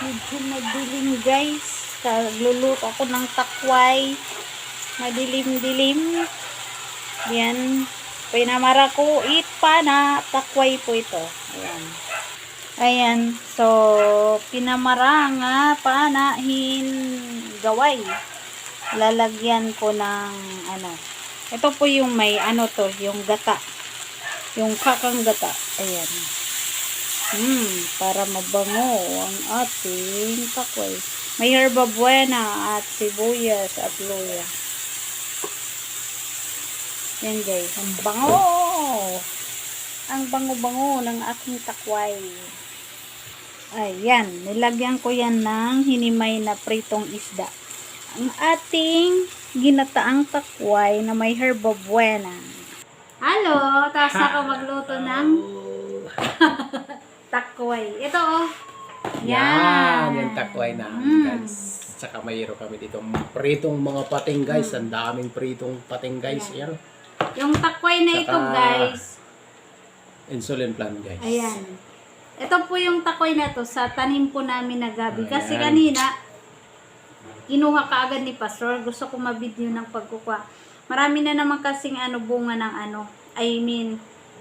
Medyo madilim guys. Luluto ako ng takway. Madilim-dilim. Yan. Pinamara ko pana. Takway po ito. Ayan. Ayan. So, pinamara nga panahin gaway. Lalagyan ko ng ano. Ito po yung may ano to. Yung gata. Yung kakang gata. Ayan. Para mabango ang ating takway. May herba buena at sibuyas at luya. Yan guys. Ang bango! Ang bango-bango ng aking takway. Ayan. Nilagyan ko yan ng hinimay na pritong isda. Ang ating ginataang takway na may herba buena. Hello! Tapos ako magluto ng takway. Ito oh. Yan, yung takway na guys. Saka mayroon kami dito pritong mga pating guys. Ang daming pritong pating guys. Yan. Yung takway na ito guys. Insulin plant guys. Ayan. Ito po yung takway na to sa tanim po namin na gabi. Kasi kanina, kinuha ka agad ni Pastor. Gusto ko mabidyo ng pagkukuha. Marami na naman kasing bunga ng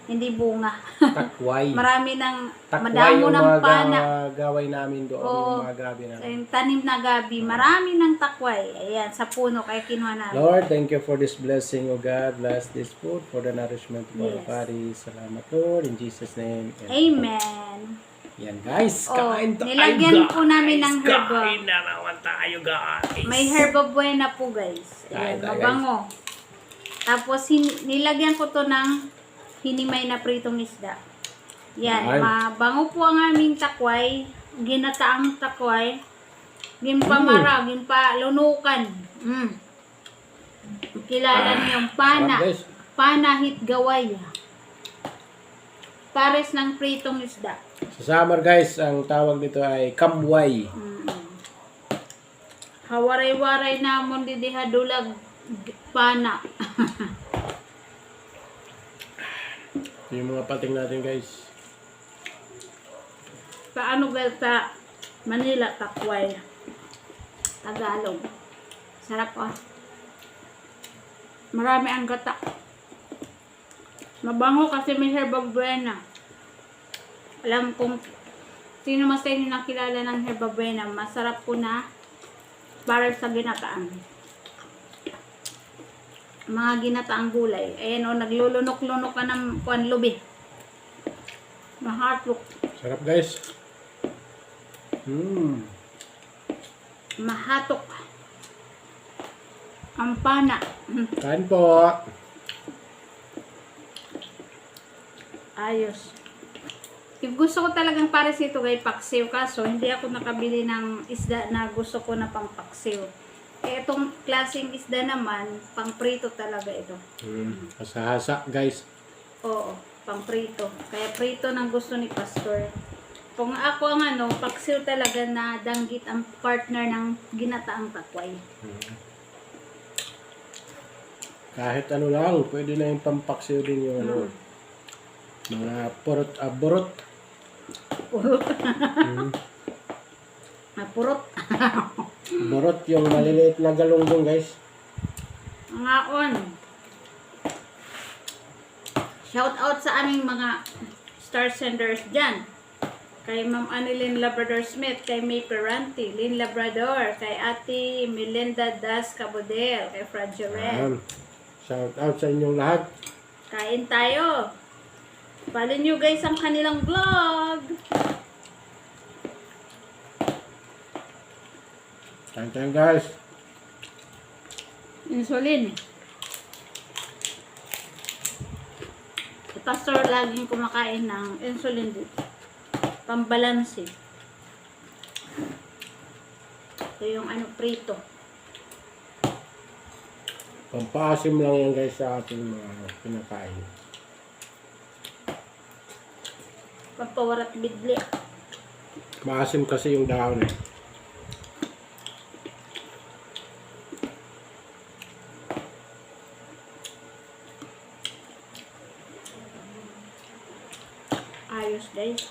hindi bunga. Takway. Marami ng Takway madamo yung ng mga pana. gaway namin doon. Yung mga gabi namin. Yung tanim na gabi. Marami ng takway. Ayan, sa puno. Kaya kinuha namin. Lord, thank you for this blessing, O God. Bless this food for the nourishment of our bodies. Salamat, Lord. In Jesus' name. Amen. Yan, guys. Kain tayo, nilagyan po namin ng herba. Kain na naman tayo, guys. May herba buena po, guys. Ayan, Kain tayo, mabango. Tapos, nilagyan ko to ng hinimay na pritong isda. Yan, mabango po ang aming takway. Ginataang takway. Ginpamara, ginpalunukan. Kilala niyo yung pana. Panahit gaway. Pares ng pritong isda. Sa summer guys, ang tawag nito ay kamway. Hawaray-waray na mo didihadulag pana. Ito yung mga pating natin guys. Paano ba sa Manila takway? Tagalog. Sarap oh. Marami ang gata. Mabango kasi may herba buena. Alam kong sino mas tayo nakilala ng herba buena. Masarap po na para sa ginataan. Mga ginataang gulay. Ayan o, naglulunok-lunok ka ng lubi. Mahatok. Sarap guys. Mahatok. Ang pana. Kain po. Ayos. Yung gusto ko talagang pares ito kay paksiw. Kaso, hindi ako nakabili ng isda na gusto ko na pang paksiw. Itong klaseng isda naman, pang prito talaga ito. Hasa-hasa guys. Oo, pang prito. Kaya prito ng gusto ni Pastor. Kung ako ang paksiw talaga na danggit ang partner ng ginataang takway. Kahit ano lang, pwede na yung pampaksiw din yung mga burot. Purot. Purot. Burot yung maliliit na galunggong guys. Ngaon. Shout out sa aming mga star senders dyan. Kay Ma'am Annalyn Labrador Smith, kay May Peranti, Lynn Labrador, kay Ate Melinda Das Cabodel, kay Fred Jorel. Shout out sa inyong lahat. Kain tayo. Follow nyo guys ang kanilang vlog. Kain tayo guys. Insulin. Si Pastor laging kumakain ng insulin dito. Pambalansi. Ito yung prito. Pampaasim lang yan guys sa ating mga pinakain. Pampawarat bidli. Maasim kasi yung dahon eh. Ayos guys.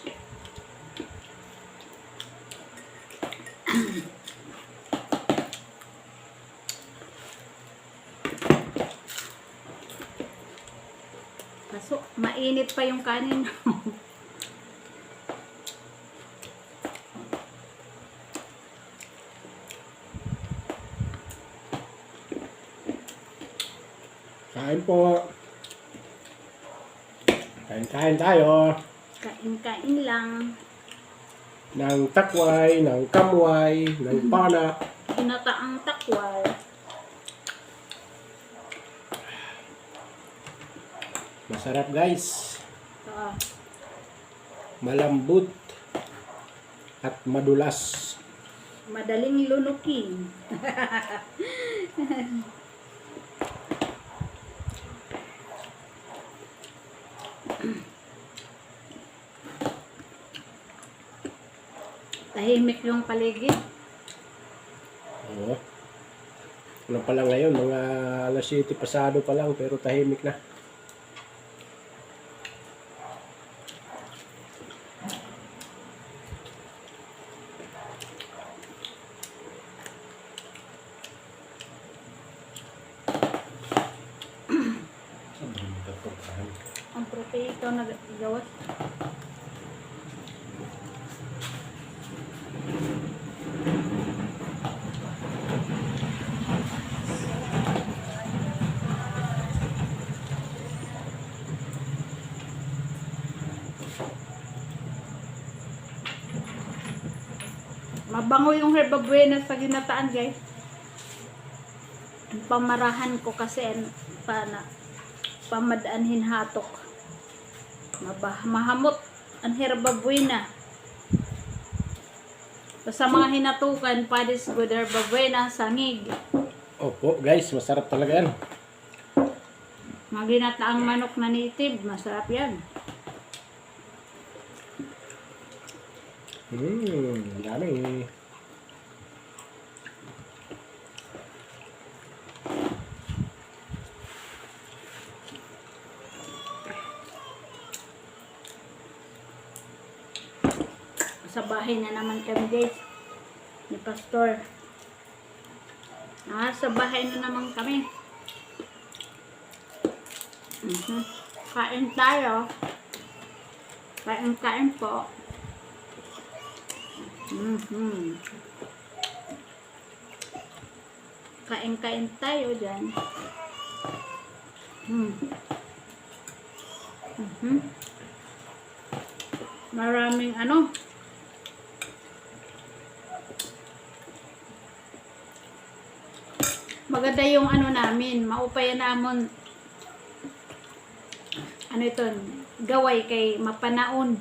Kaso, mainit pa yung kanin. Kain po. Kain-kain tayo. Kain-kain lang. Ng takway, ng kamway, ng pana. Ginataang takway. Masarap guys. Ah, Malambot. At madulas. madaling lunukin. Tahimik yung paligid. Oo. Ano pa lang ngayon, mga alas 7 pasado pa lang, pero tahimik na. Ang protein ito nagawas. Mabango yung herba buena sa ginataan, guys. Ang pamarahan ko kasi pamadaanhin hatok. Mahamot ang herba buena. Sa mga hinatukan, padis good herba buena, sangig. Opo guys, masarap talaga yan. Mga ginataang manok na native, masarap yan. Dami. Sa bahay na naman kami, guys, ni Pastor. Sa bahay na naman kami. Kain tayo. Kain po. Kain tayo dyan. Maraming maganda yung namin, maupayan namon ito, gaway kay mapanaon.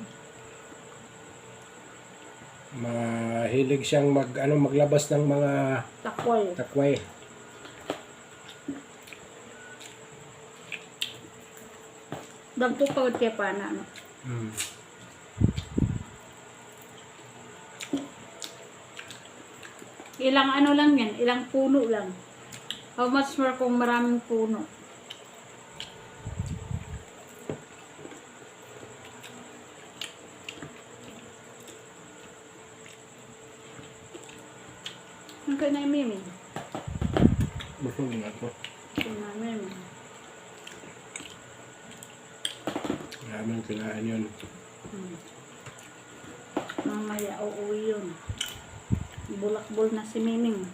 Mahilig siyang maglabas ng mga takway. Dagto pagod kaya pa na Ilang lang yan, ilang puno lang. How much more kung maraming puno? Ang kaya na yung mimi? Busog na ako. Kaya na mimi. Maraming kinain yun. Mamaya uuwi yun. Bulakbol na si Miming.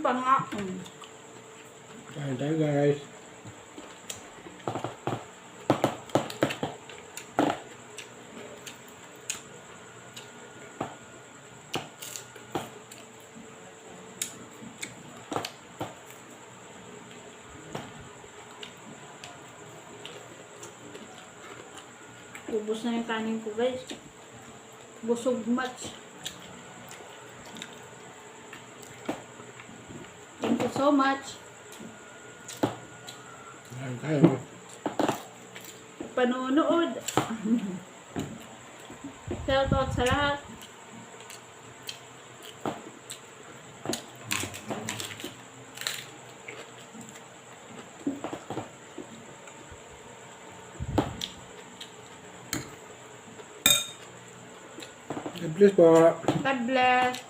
Pangaon. Kain tayo guys. Ubus na yung kanin ko, guys. Busog much. Thank you so much. Ayan tayo. Panonood. Shout out sa lahat. God bless po. God bless.